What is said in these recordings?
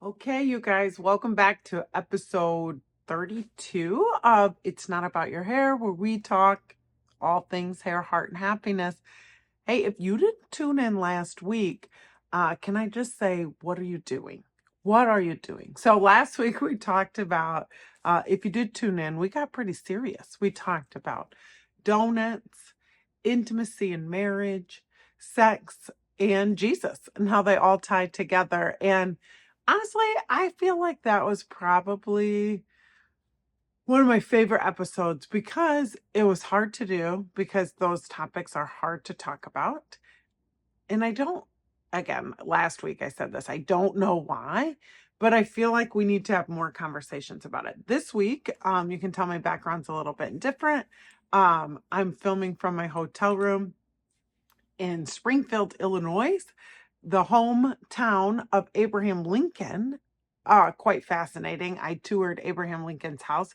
Okay, you guys, welcome back to episode 32 of It's Not About Your Hair, where we talk all things hair, heart, and happiness. Hey, if you didn't tune in last week, can I just say, what are you doing? What are you doing? So last week we talked about, if you did tune in, we got pretty serious. We talked about donuts, intimacy and marriage, sex, and Jesus, and how they all tie together. And honestly, I feel like that was probably one of my favorite episodes because it was hard to do because those topics are hard to talk about. And I don't, again, last week I said this, I don't know why, but I feel like we need to have more conversations about it. This week, you can tell my background's a little bit different. I'm filming from my hotel room in Springfield, Illinois, the hometown of Abraham Lincoln. Quite fascinating. I toured Abraham Lincoln's house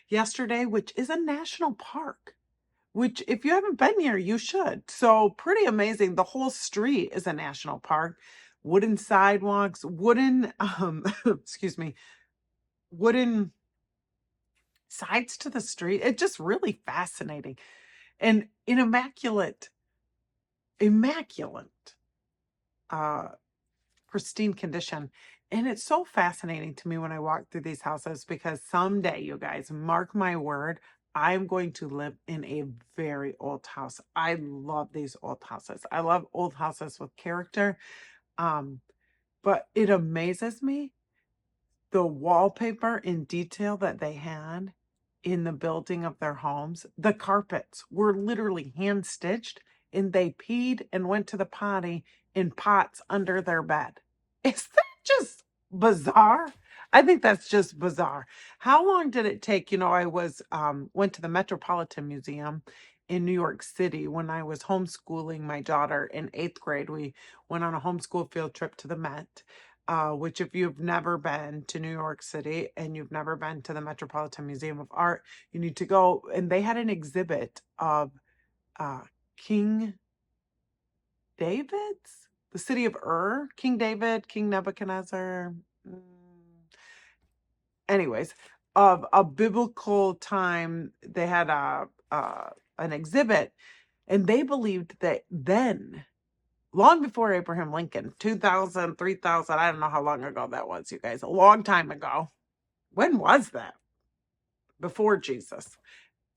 yesterday, which is a national park, which if you haven't been here, you should. So pretty amazing. The whole street is a national park. Wooden sidewalks, wooden, excuse me, wooden sides to the street. It's just really fascinating and in immaculate, uh, pristine condition. And it's so fascinating to me when I walk through these houses because someday, you guys, mark my word, I'm going to live in a very old house. I love these old houses. I love old houses with character. Um, but it amazes me the wallpaper in detail that they had in the building of their homes. The carpets were literally hand stitched and they peed and went to the potty in pots under their bed. Is that just bizarre? I think that's just bizarre. How long did it take? I was went to the Metropolitan Museum in New York City when I was homeschooling my daughter in 8th grade. We went on a homeschool field trip to the Met, which if you've never been to New York City and you've never been to the Metropolitan Museum of Art, you need to go. And they had an exhibit of uh, King David's, the city of King David, King Nebuchadnezzar. mm, Anyways, of a biblical time, they had an exhibit, and they believed that then, long before Abraham Lincoln, 2,000, 3,000, I don't know how long ago that was, you guys, a long time ago. When was that? Before Jesus.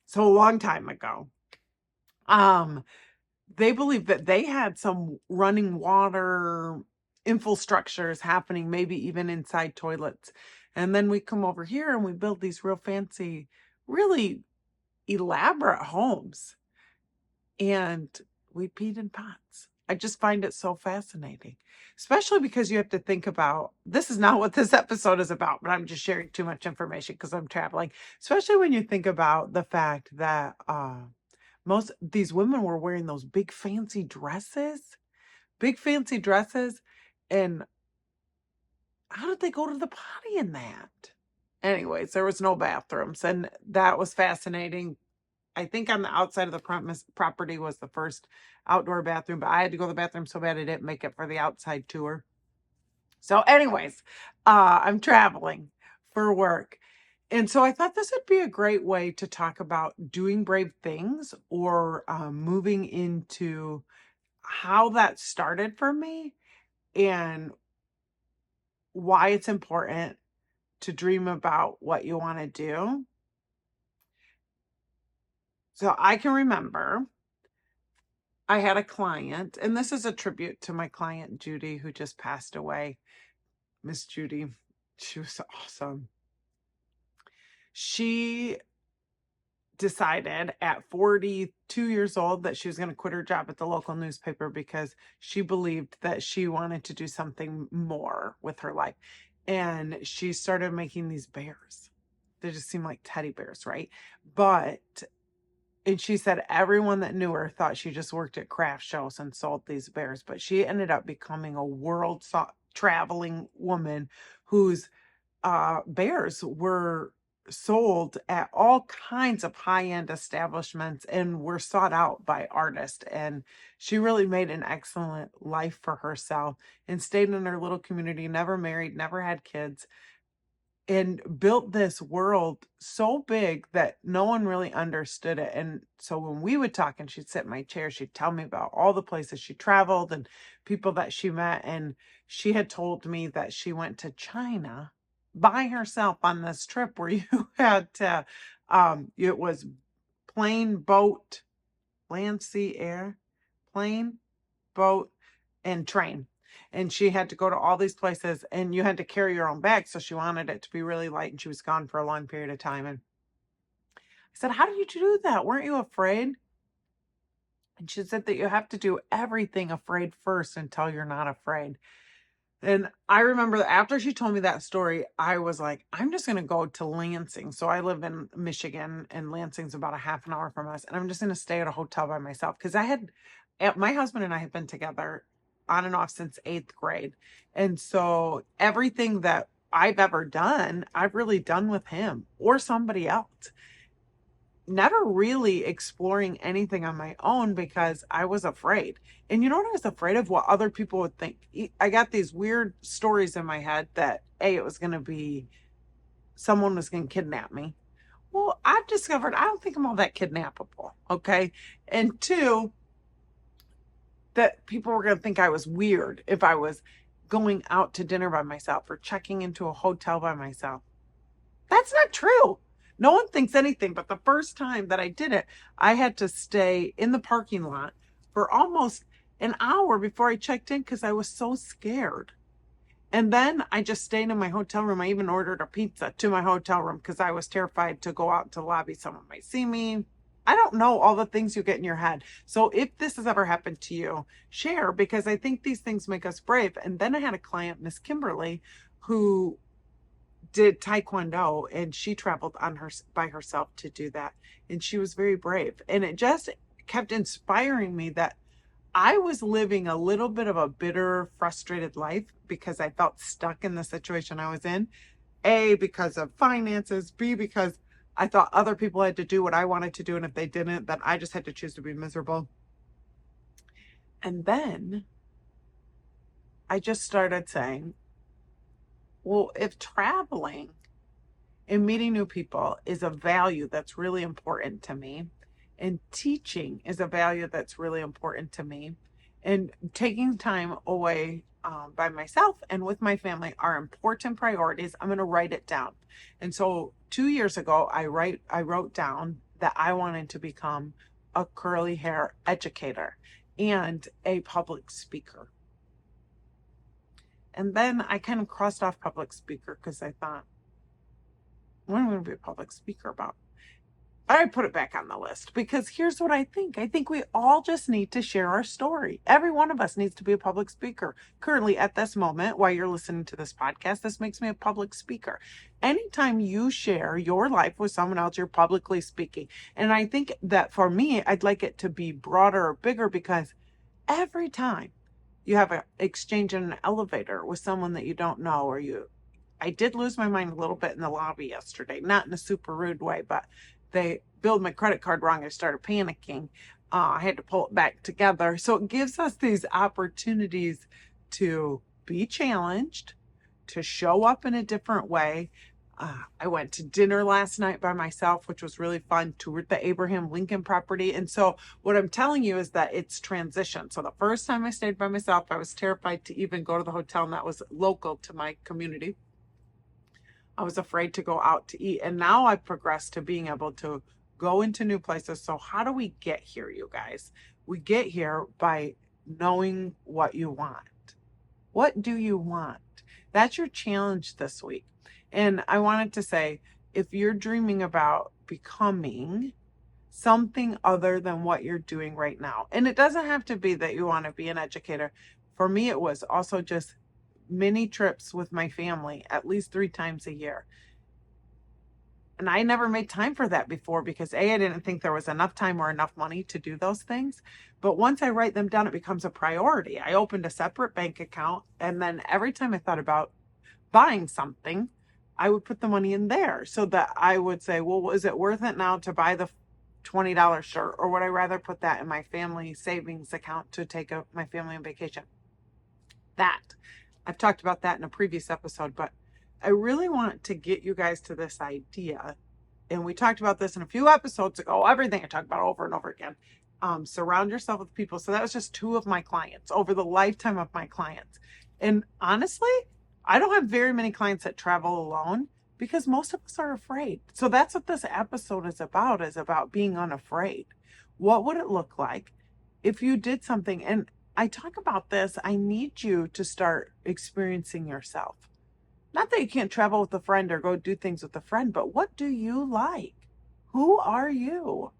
So a long time ago. Um, they believed that they had some running water infrastructures happening, maybe even inside toilets. And then we come over here and we build these real fancy, really elaborate homes. And we peed in pots. I just find it so fascinating, especially because you have to think about, this is not what this episode is about, but I'm just sharing too much information because I'm traveling, especially when you think about the fact that most these women were wearing those big fancy dresses. And how did they go to the potty in that? Anyways, there was no bathrooms, and that was fascinating. I think on the outside of the property was the first outdoor bathroom, but I had to go to the bathroom so bad I didn't make it for the outside tour. So anyways, I'm traveling for work. And so I thought this would be a great way to talk about doing brave things or moving into how that started for me and why it's important to dream about what you want to do. So I can remember I had a client, and this is a tribute to my client, Judy, who just passed away. Miss Judy, she was awesome. She decided at 42 years old that she was going to quit her job at the local newspaper because she believed that she wanted to do something more with her life. And she started making these bears. They just seem like teddy bears, right? And she said everyone that knew her thought she just worked at craft shows and sold these bears, but she ended up becoming a traveling woman whose bears were sold at all kinds of high-end establishments and were sought out by artists. And she really made an excellent life for herself and stayed in her little community, never married, never had kids, and built this world so big that no one really understood it. And so when we would talk and she'd sit in my chair, she'd tell me about all the places she traveled and people that she met. And she had told me that she went to China by herself on this trip where you had to, it was plane, boat, land, sea, air, plane, boat, and train. And she had to go to all these places and you had to carry your own bag. So she wanted it to be really light and she was gone for a long period of time. And I said, how did you do that? Weren't you afraid? And she said that you have to do everything afraid first until you're not afraid. And I remember that after she told me that story, I was like, I'm just going to go to Lansing. So I live in Michigan and Lansing's about a half an hour from us. And I'm just going to stay at a hotel by myself. Because my husband and I have been together on and off since 8th grade. And so everything that I've ever done, I've really done with him or somebody else. Never really exploring anything on my own because I was afraid. And you know what I was afraid of? What other people would think. I got these weird stories in my head that it was going to be someone was going to kidnap me. Well, I've discovered I don't think I'm all that kidnappable. Okay. And two, that people were going to think I was weird if I was going out to dinner by myself or checking into a hotel by myself. That's not true. No one thinks anything, but the first time that I did it, I had to stay in the parking lot for almost an hour before I checked in because I was so scared. And then I just stayed in my hotel room. I even ordered a pizza to my hotel room because I was terrified to go out to the lobby. Someone might see me. I don't know all the things you get in your head. So if this has ever happened to you, share, because I think these things make us brave. And then I had a client, Miss Kimberly, who did taekwondo and she traveled by herself to do that, and she was very brave, and it just kept inspiring me that I was living a little bit of a bitter, frustrated life because I felt stuck in the situation I was in. A, because of finances. B, because I thought other people had to do what I wanted to do, and if they didn't, then I just had to choose to be miserable. And then I just started saying, well, if traveling and meeting new people is a value that's really important to me, and teaching is a value that's really important to me, and taking time away by myself and with my family are important priorities, I'm going to write it down. And so 2 years ago, I wrote down that I wanted to become a curly hair educator and a public speaker. And then I kind of crossed off public speaker because I thought, what am I going to be a public speaker about? I put it back on the list because here's what I think. I think we all just need to share our story. Every one of us needs to be a public speaker. Currently, at this moment, while you're listening to this podcast, this makes me a public speaker. Anytime you share your life with someone else, you're publicly speaking. And I think that for me, I'd like it to be broader or bigger because every time you have an exchange in an elevator with someone that you don't know, or I did lose my mind a little bit in the lobby yesterday, not in a super rude way, but they billed my credit card wrong. I started panicking. I had to pull it back together. So it gives us these opportunities to be challenged, to show up in a different way. I went to dinner last night by myself, which was really fun, toured the Abraham Lincoln property. And so what I'm telling you is that it's transition. So the first time I stayed by myself, I was terrified to even go to the hotel, and that was local to my community. I was afraid to go out to eat. And now I've progressed to being able to go into new places. So how do we get here, you guys? We get here by knowing what you want. What do you want? That's your challenge this week. And I wanted to say, if you're dreaming about becoming something other than what you're doing right now, and it doesn't have to be that you want to be an educator. For me, it was also just mini trips with my family at least 3 times a year. And I never made time for that before because I didn't think there was enough time or enough money to do those things. But once I write them down, it becomes a priority. I opened a separate bank account, and then every time I thought about buying something, I would put the money in there so that I would say, well, is it worth it now to buy the $20 shirt, or would I rather put that in my family savings account to take my family on vacation? That I've talked about that in a previous episode, but I really want to get you guys to this idea. And we talked about this in a few episodes ago, everything I talk about over and over again. Surround yourself with people. So that was just 2 of my clients over the lifetime of my clients. And honestly, I don't have very many clients that travel alone because most of us are afraid. So that's what this episode is about being unafraid. What would it look like if you did something? And I talk about this, I need you to start experiencing yourself. Not that you can't travel with a friend or go do things with a friend, but what do you like? Who are you?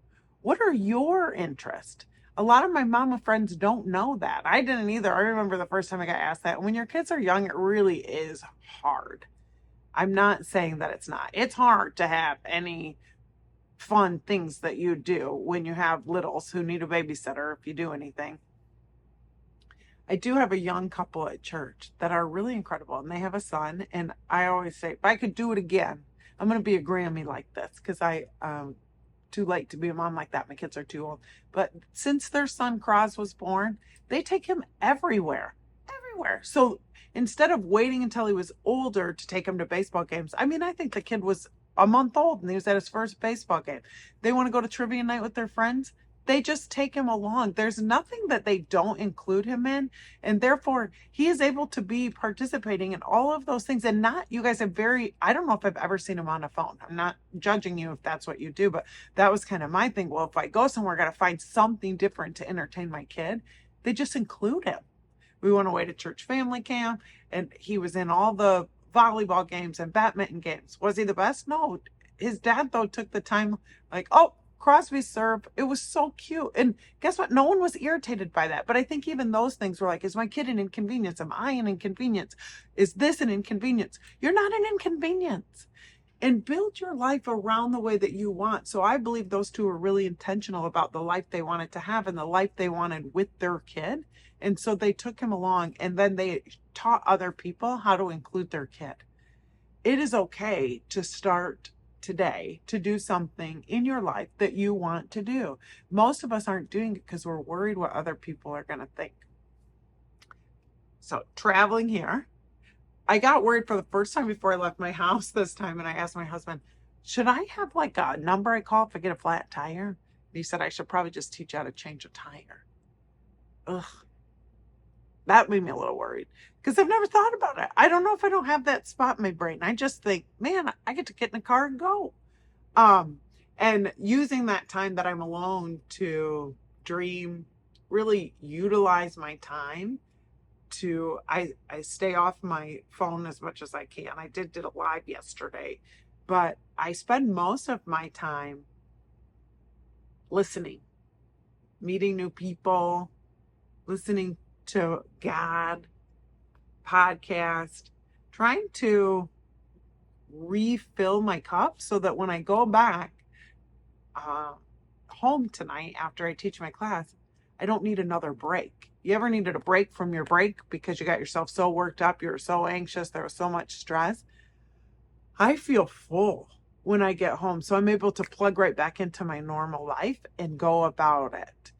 What are your interests? A lot of my mama friends don't know that. I didn't either. I remember the first time I got asked that. When your kids are young, it really is hard. I'm not saying that it's not. It's hard to have any fun things that you do when you have littles who need a babysitter if you do anything. I do have a young couple at church that are really incredible, and they have a son. And I always say, if I could do it again, I'm going to be a Grammy like this, because too late to be a mom like that. My kids are too old. But since their son Cross was born, they take him everywhere. So instead of waiting until he was older to take him to baseball games, I mean, I think the kid was a month old and he was at his first baseball game. They want to go to trivia night with their friends, they just take him along. There's nothing that they don't include him in. And therefore, he is able to be participating in all of those things. And not, you guys have I don't know if I've ever seen him on a phone. I'm not judging you if that's what you do, but that was kind of my thing. Well, if I go somewhere, I got to find something different to entertain my kid. They just include him. We went away to church family camp, and he was in all the volleyball games and badminton games. Was he the best? No. His dad, though, took the time, like, oh, Crosby serve. It was so cute. And guess what? No one was irritated by that. But I think even those things were like, is my kid an inconvenience? Am I an inconvenience? Is this an inconvenience? You're not an inconvenience. And build your life around the way that you want. So I believe those two are really intentional about the life they wanted to have and the life they wanted with their kid. And so they took him along, and then they taught other people how to include their kid. It is okay to start today to do something in your life that you want to do. Most of us aren't doing it because we're worried what other people are going to think. So traveling here, I got worried for the first time before I left my house this time, and I asked my husband, should I have like a number I call if I get a flat tire? And he said I should probably just teach you how to change a tire. Ugh. That made me a little worried because I've never thought about it. I don't know if I don't have that spot in my brain. I just think, man, I get to get in the car and go. And using that time that I'm alone to dream, really utilize my time to, I stay off my phone as much as I can. I did a live yesterday, but I spend most of my time listening, meeting new people, listening to God, podcast, trying to refill my cup so that when I go back home tonight after I teach my class, I don't need another break. You ever needed a break from your break because you got yourself so worked up, you were so anxious, there was so much stress? I feel full when I get home, so I'm able to plug right back into my normal life and go about it.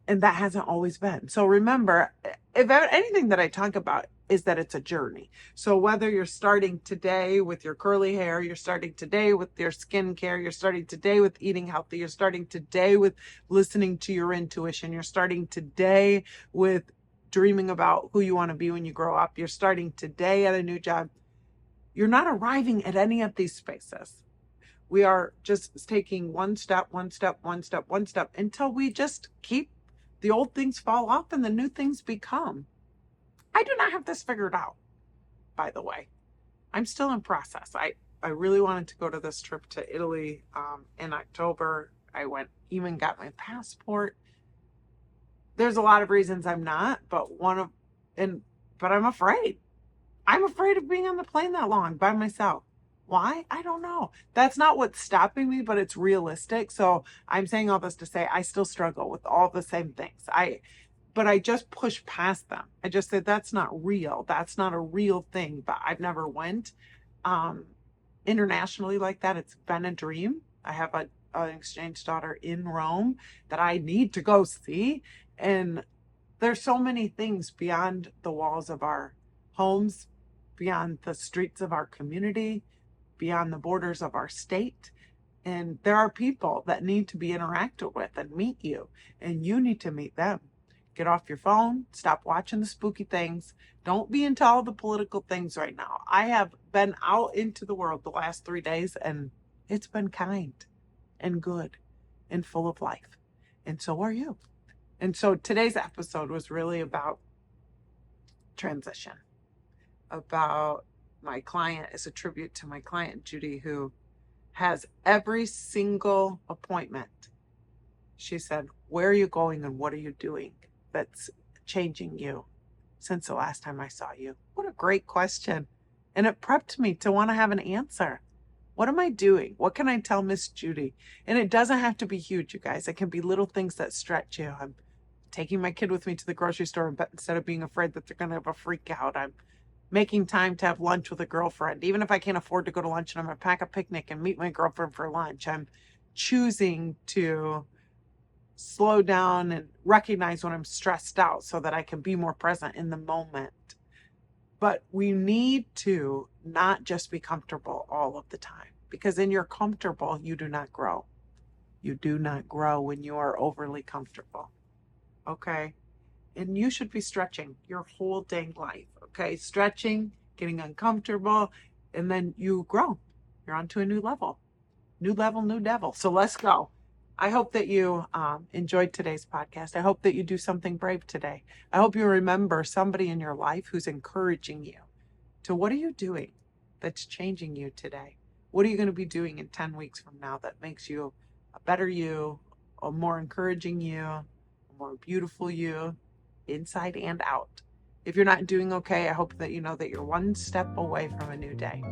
And that hasn't always been. So remember, if anything that I talk about is that it's a journey. So whether you're starting today with your curly hair, you're starting today with your skincare, you're starting today with eating healthy, you're starting today with listening to your intuition, you're starting today with dreaming about who you want to be when you grow up, you're starting today at a new job, you're not arriving at any of these spaces. We are just taking one step until we just keep the old things fall off and the new things become. I do not have this figured out, by the way. I'm still in process. I really wanted to go to this trip to Italy in October. I even got my passport. There's a lot of reasons I'm not, but I'm afraid. I'm afraid of being on the plane that long by myself. Why? I don't know. That's not what's stopping me, but it's realistic. So I'm saying all this to say I still struggle with all the same things. But I just push past them. I just said, that's not real. That's not a real thing, but I've never went. internationally like that. It's been a dream. I have an exchange daughter in Rome that I need to go see. And there's so many things beyond the walls of our homes, beyond the streets of our community, beyond the borders of our state. And there are people that need to be interacted with and meet you, and you need to meet them. Get off your phone, stop watching the spooky things. Don't be into all the political things right now. I have been out into the world the last 3 days, and it's been kind and good and full of life. And so are you. And so today's episode was really about transition, about my client, as a tribute to my client, Judy, who has every single appointment. She said, where are you going and what are you doing that's changing you since the last time I saw you? What a great question. And it prepped me to want to have an answer. What am I doing? What can I tell Miss Judy? And it doesn't have to be huge, you guys. It can be little things that stretch you. I'm taking my kid with me to the grocery store, but instead of being afraid that they're going to have a freak out, I'm making time to have lunch with a girlfriend. Even if I can't afford to go to lunch and I'm going to pack a picnic and meet my girlfriend for lunch, I'm choosing to slow down and recognize when I'm stressed out so that I can be more present in the moment. But we need to not just be comfortable all of the time, because in your comfortable, you do not grow. You do not grow when you are overly comfortable. Okay? And you should be stretching your whole dang life. Okay? Stretching, getting uncomfortable, and then you grow. You're on to a new level. New level, new devil. So let's go. I hope that you enjoyed today's podcast. I hope that you do something brave today. I hope you remember somebody in your life who's encouraging you to what are you doing that's changing you today? What are you going to be doing in 10 weeks from now that makes you a better you, a more encouraging you, a more beautiful you, inside and out? If you're not doing okay, I hope that you know that you're one step away from a new day.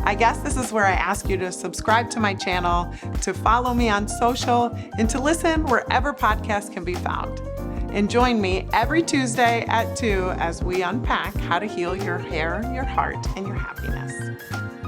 I guess this is where I ask you to subscribe to my channel, to follow me on social, and to listen wherever podcasts can be found. And join me every Tuesday at 2 as we unpack how to heal your hair, your heart, and your happiness.